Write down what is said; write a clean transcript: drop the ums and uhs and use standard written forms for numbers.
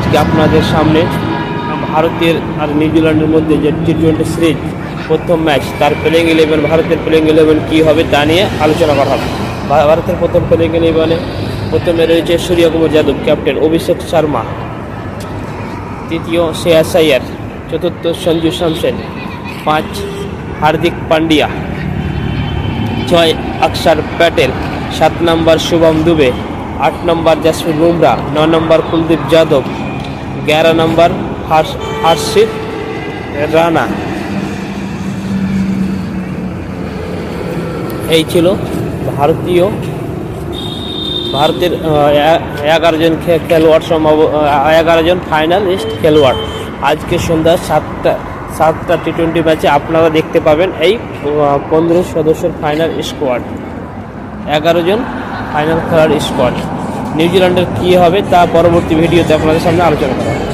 আজকে আপনাদের সামনে ভারতের আর নিউজিল্যান্ডের মধ্যে যে টি-20 সিরিজ প্রথম ম্যাচ তার প্লেইং 11, ভারতের প্লেইং 11 কী হবে তা নিয়ে আলোচনা করা হবে। ভারতের প্রথম প্লেইং 11 প্রথমে রয়েছে সূর্যকুমার যাদব ক্যাপ্টেন, অভিষেক শর্মা তৃতীয়, শ্রেয়াস আইয়ার চতুর্থ, সঞ্জু স্যামসন 5 হার্দিক পান্ডিয়া 6 অক্ষর প্যাটেল 7 নম্বর শুভম দুবে 8 নম্বর জসপ্রীত বুমরা 9 নম্বর কুলদীপ যাদব 11 নম্বর হর্ষিত রানা। এই ছিল ভারতের 11 জন খেলোয়াড়, 11 জন ফাইনালিস্ট খেলোয়াড়। আজকে সন্ধ্যা 7টা টি-20 ম্যাচে আপনারা দেখতে পাবেন এই 15 সদস্যের ফাইনাল স্কোয়াড, 11 জন ফাইনাল খেলার স্কোয়াড। নিউজিল্যান্ডের কী হবে তা পরবর্তী ভিডিওতে আপনাদের সামনে আলোচনা করা হবে।